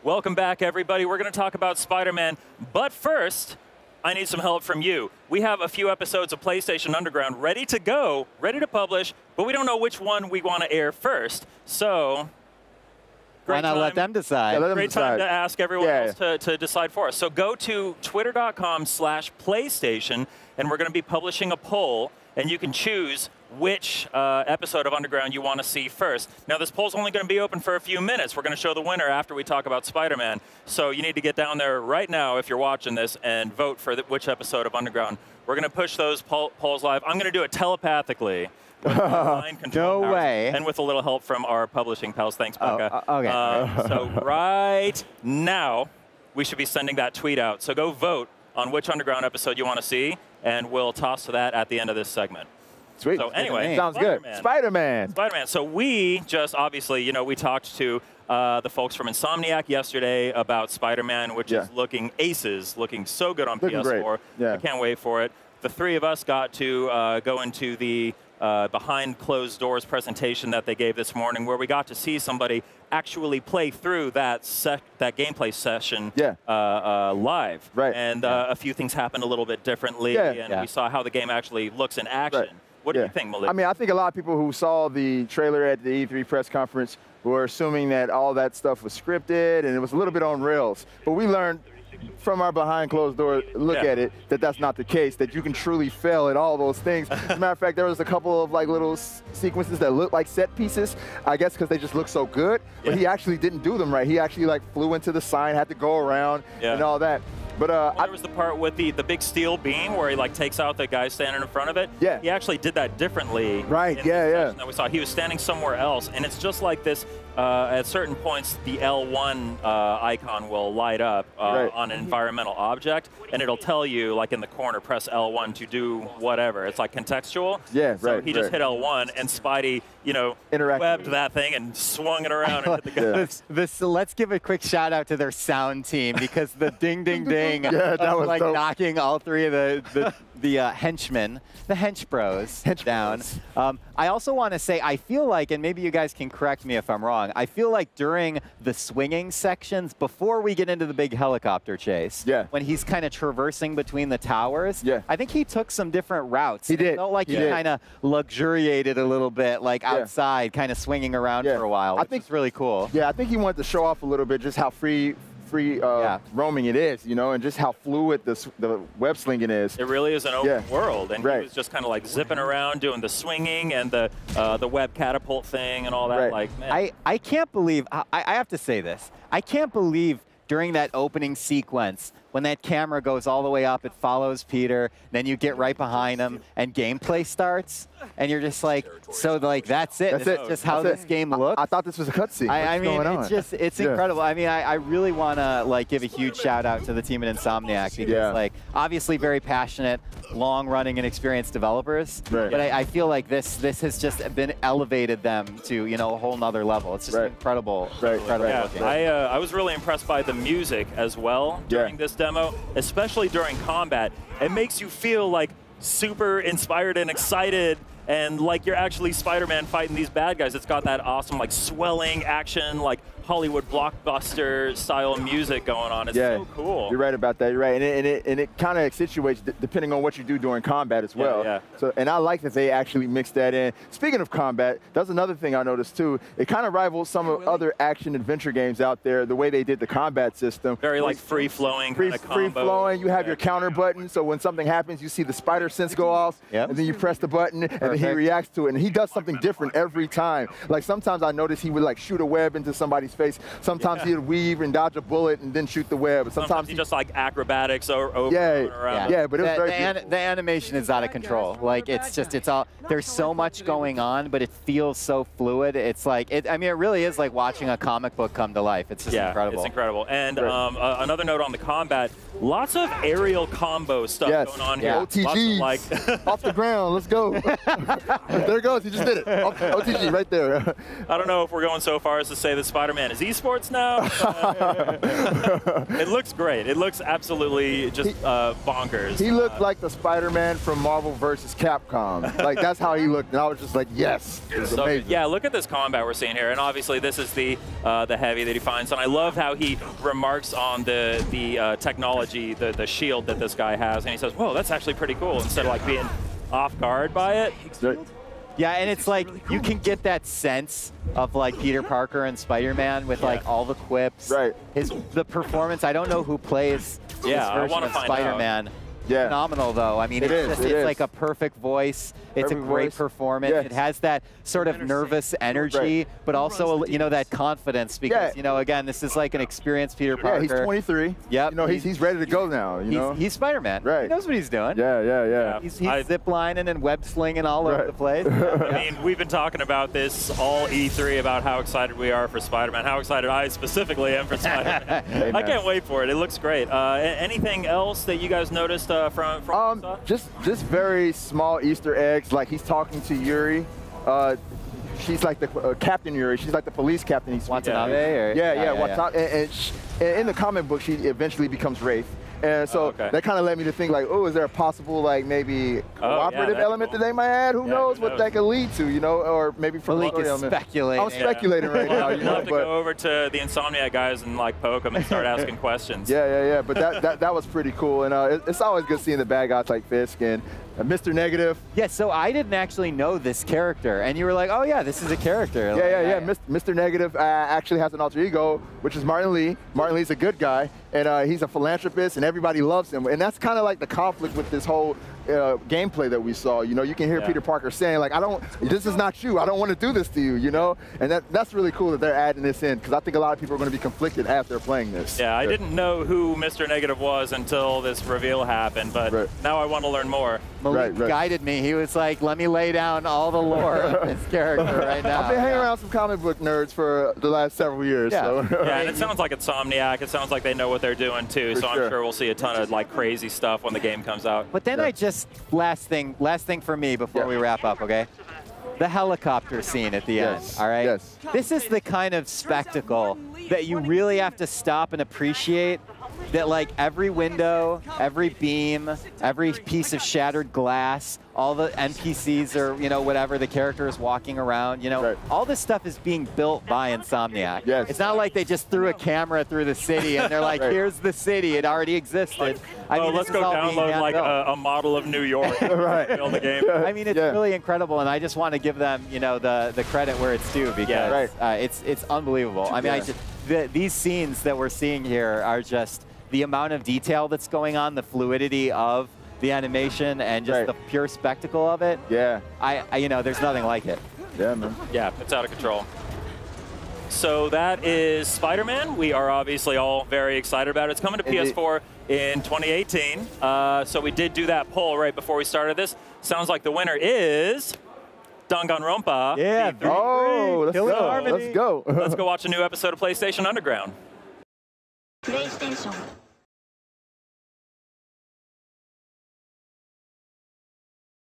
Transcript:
Welcome back, everybody. We're going to talk about Spider-Man, but first, I need some help from you. We have a few episodes of PlayStation Underground ready to go, ready to publish, but we don't know which one we want to air first. So, why not let them decide? Yeah, let them great decide. Time to ask everyone else to decide for us. So go to twitter.com/PlayStation, and we're going to be publishing a poll, and you can choose which episode of Underground you want to see first. Now, this poll's only going to be open for a few minutes. We're going to show the winner after we talk about Spider-Man. So you need to get down there right now if you're watching this and vote for which episode of Underground. We're going to push those polls live. I'm going to do it telepathically. No way. And with a little help from our publishing pals. Thanks, Becca. Okay. So right now, we should be sending that tweet out. So go vote on which Underground episode you want to see, and we'll toss to that at the end of this segment. Sweet. So anyway, sounds good. Spider-Man. Spider-Man. So we just obviously, you know, we talked to the folks from Insomniac yesterday about Spider-Man, which is looking aces, looking so good on PS4. Yeah. I can't wait for it. The three of us got to go into the behind closed doors presentation that they gave this morning, where we got to see somebody actually play through that gameplay session live. Right. And a few things happened a little bit differently, and we saw how the game actually looks in action. Right. What do you think, Malik? I mean, I think a lot of people who saw the trailer at the E3 press conference were assuming that all that stuff was scripted and it was a little bit on rails. But we learned from our behind closed door look at it that that's not the case, that you can truly fail at all those things. As a matter of fact, there was a couple of like little sequences that looked like set pieces, I guess because they just look so good, but he actually didn't do them right. He actually like flew into the sign, had to go around and all that. But there was the part with the big steel beam where he like takes out the guy standing in front of it. Yeah. He actually did that differently. Right. In the session that we saw. He was standing somewhere else, and it's just like this. At certain points, the L1 icon will light up on an environmental object, and it'll tell you, like in the corner, press L1 to do whatever. It's like contextual. Yeah. So he just hit L1, and Spidey, you know, webbed that thing and swung it around and hit the guy. Let's give a quick shout out to their sound team, because the ding ding ding that was like dope. knocking all three of the henchmen, the hench bros down. I also want to say, I feel like, and maybe you guys can correct me if I'm wrong, I feel like during the swinging sections, before we get into the big helicopter chase, when he's kind of traversing between the towers, I think he took some different routes. He did. It felt like he kind of luxuriated a little bit, like outside, kind of swinging around for a while, which is really cool. Yeah, I think he wanted to show off a little bit just how free roaming it is, you know, and just how fluid the web slinging is. It really is an open world, and he was just kind of like zipping around, doing the swinging and the web catapult thing and all that. Like, man. I can't believe, I have to say this, I can't believe during that opening sequence, when that camera goes all the way up, it follows Peter, then you get right behind him, and gameplay starts, and you're just like, so like that's it. This is just how this game looks. I thought this was a cutscene. I mean, it's incredible. I mean, I really want to like give a huge shout out to the team at Insomniac, because like obviously very passionate, long-running and experienced developers. But I feel like this has just been elevated them to a whole nother level. It's just incredible. Incredible. I was really impressed by the music as well during this demo, especially during combat. It makes you feel like super inspired and excited, and like you're actually Spider-Man fighting these bad guys. It's got that awesome like swelling action, like Hollywood blockbuster style music going on. It's so cool. You're right about that. You're right, and it kind of accentuates depending on what you do during combat as well. So, and I like that they actually mixed that in. Speaking of combat, that's another thing I noticed too. It kind of rivals some of other action adventure games out there. The way they did the combat system, very like free flowing, free flowing. You have your counter button, so when something happens, you see the spider sense go off, and then you press the button, and then he reacts to it, and he does something different every time. Like sometimes I noticed he would like shoot a web into somebody's face. Sometimes he'd weave and dodge a bullet and then shoot the web. Sometimes he just like acrobatics over around. But it was very the animation is out of control. Like it's all, there's so much going on, but it feels so fluid. It's like I mean, it really is like watching a comic book come to life. It's just incredible. It's incredible. And another note on the combat, lots of aerial combo stuff going on here. OTG, like off the ground. Let's go. There it goes. He just did it. OTG right there. I don't know if we're going so far as to say that Spider-Man Spider-Man is esports now. It looks great. It looks absolutely just bonkers. He looked like the Spider-Man from Marvel vs. Capcom. Like, that's how he looked. And I was just like, yes, it's amazing. Yeah, look at this combat we're seeing here. And obviously, this is the heavy that he finds. And I love how he remarks on the technology, the shield that this guy has. And he says, whoa, that's actually pretty cool, instead of like being off guard by it. Yeah, and it's like you can get that sense of like Peter Parker and Spider-Man with like all the quips. Right. The performance. I don't know who plays this version of Spider-Man. Yeah. Phenomenal though. I mean, it's like a perfect voice. It's a great performance. Yes. It has that sort of nervous energy, but also that confidence because again, this is like an experienced Peter Parker. Yeah, he's 23. Yep. He's ready to go now. He's Spider-Man. Right. He knows what he's doing. Yeah. He's zip-lining and web-slinging all over the place. I mean, we've been talking about this all E3 about how excited we are for Spider-Man, how excited I specifically am for Spider-Man. I can't wait for it. It looks great. Anything else that you guys noticed from just very small Easter eggs. Like he's talking to Yuri. She's like the Captain Yuri. She's like the police captain. He's Watanabe? Watanabe. And in the comic book, she eventually becomes Wraith. And so that kind of led me to think like, oh, is there a possible like maybe cooperative element that they might add? Who knows what that could lead to, or maybe from Malik is speculating. I'm speculating right now. You'll have to go over to the Insomniac guys and like poke them and start asking questions. Yeah. But that was pretty cool, and it's always good seeing the bad guys like Fisk and Mr. Negative. Yeah, so I didn't actually know this character, and you were like, oh yeah, this is a character. Yeah. Mr. Negative actually has an alter ego, which is Martin Lee. Martin Lee's a good guy, and he's a philanthropist, and everybody loves him. And that's kind of like the conflict with this whole gameplay that we saw. You can hear Peter Parker saying like, this is not you. I don't want to do this to you. And that's really cool that they're adding this in, because I think a lot of people are going to be conflicted as they're playing this. Yeah, I didn't know who Mr. Negative was until this reveal happened, but now I want to learn more. Malik guided me. He was like, let me lay down all the lore of this character right now. I've been hanging around some comic book nerds for the last several years. Yeah, and it sounds like Insomniac. It sounds like they know what they're doing too, so I'm sure we'll see a ton of like crazy stuff when the game comes out. But then last thing for me before we wrap up, okay? The helicopter scene at the end, all right? Yes. This is the kind of spectacle that you really have to stop and appreciate, that like every window, every beam, every piece of shattered glass, all the NPCs or, whatever, the character is walking around, all this stuff is being built by Insomniac. Yes. It's not like they just threw a camera through the city and they're like, here's the city, it already existed. I mean, let's go download like a model of New York and build the game. I mean, it's really incredible, and I just want to give them, the credit where it's due, because it's unbelievable. I mean, these scenes that we're seeing here are just the amount of detail that's going on, the fluidity of the animation, and just the pure spectacle of it. Yeah. There's nothing like it. Yeah, man. Yeah, it's out of control. So that is Spider-Man. We are obviously all very excited about it. It's coming to PS4 in 2018. So we did do that poll right before we started this. Sounds like the winner is Danganronpa. Yeah. Let's go. Let's go watch a new episode of PlayStation Underground. PlayStation